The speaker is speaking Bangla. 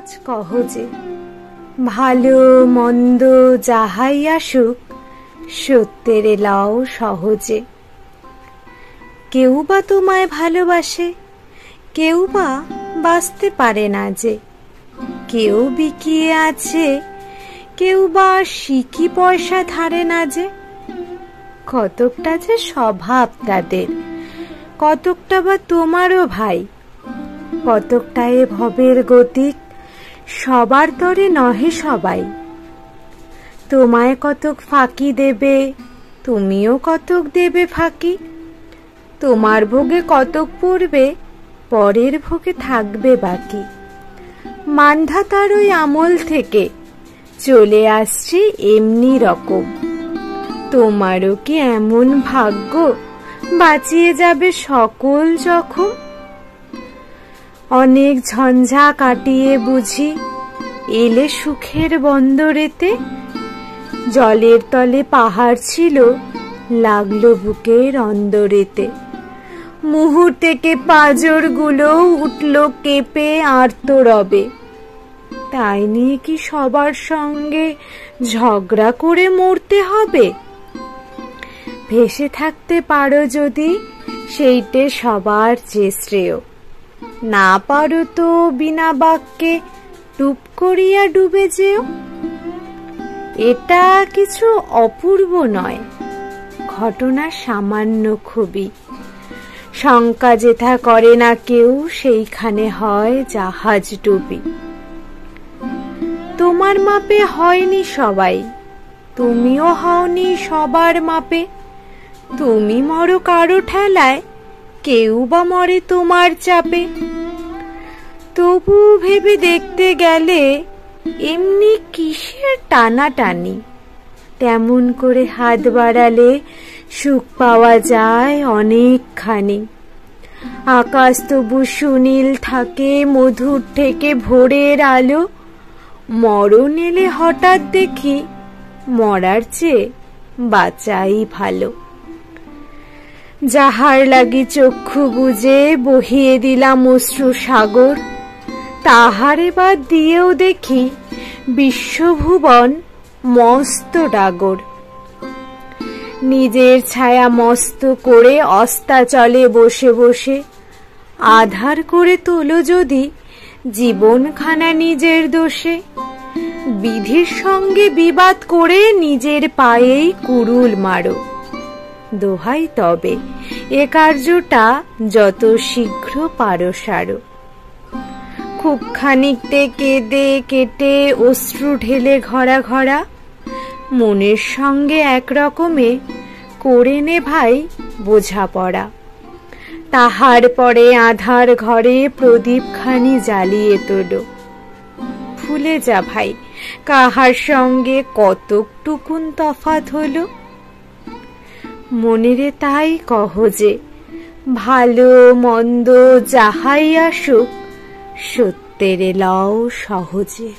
আজ কহ যে, ভালো মন্দ যাহাই আসুক, সত্যের লও সহজে। কেউ বা তোমায় ভালোবাসে, কেউ বা বাঁচতে পারে না যে, কেউ বিকিয়ে আছে, কেউ বা সিকি পয়সা ধারে না যে। কতকটা যে স্বভাব তাদের, কতকটা বা তোমারও ভাই, কতকটা এ ভবের গতিক, সবার তরে নহে সবাই। তোমায় কতক ফাঁকি দেবে, তুমিও কতক দেবে ফাঁকি। তোমার ভোগে কতক পড়বে, পরের ভোগে থাকবে বাকি। মান্ধাতার ওই আমল থেকে চলে আসছে এমনি রকম। তোমারও কি এমন ভাগ্য, বাঁচিয়ে যাবে সকল জখম? অনেক ঝঞ্ঝা কাটিয়ে বুঝি এলে সুখের বন্দরেতে। জলের তলে পাহাড় ছিল, লাগলো বুকের অন্দরেতে। মুহূর্তে পাঁজরগুলো উঠল কেঁপে আর্তরবে। তাই নিয়ে কি সবার সঙ্গে ঝগড়া করে মরতে হবে? ভেসে থাকতে পারো যদি, সেইটে সবার চেয়ে শ্রেয়। না পারো তো বিনা বাক্যে টুপ করিয়া ডুবে যেও। এটা কিছু অপূর্ব নয়, ঘটনা সামান্য খুবই। শঙ্কা যেথা করে না কেউ, সেইখানে হয় জাহাজ ডুবি। তোমার মাপে হয়নি সবাই, তুমিও হওনি সবার মাপে। তুমি মরো কারো ঠেলায়, কেউ বা মরে তোমার চাপে। তবু ভেবে দেখতে গেলে এমনি কিসের টানাটানি? তেমন করে হাত বাড়ালে সুখ পাওয়া যায় অনেকখানি। আকাশ তবু সুনীল থাকে, মধুর থেকে ভোরের আলো। মরণ এলে হঠাৎ দেখি, মরার চেয়ে বাঁচাই ভালো। যাহার লাগি চক্ষু বুজে বহিয়ে দিলাম অশ্রু সাগর, তাহারে বাদ দিয়েও দেখি বিশ্বভুবন মস্ত ডাগর। নিজের ছায়া মস্ত করে অস্তাচলে বসে বসে আধার করে তোলো যদি জীবনখানা নিজের দোষে। বিধির সঙ্গে বিবাদ করে নিজের পায়েই কুড়ুল মারো। দোহাই তবে এ কার্যটা যত শীঘ্র পারো সারো। খুব খানিকতে কেঁদে কেটে অশ্রু ঢেলে ঘরা ঘরা, মনের সঙ্গে এক রকমে করে নে ভাই বোঝাপড়া। তাহার পরে আধার ঘরে প্রদীপখানি জ্বালিয়ে তোলো। ভুলে যা ভাই কাহার সঙ্গে কতকটুকুন তফাৎ হলো। মনেরে তাই কহ যে, ভালো মন্দ যাহাই আসুক, সত্যের লও সহজে।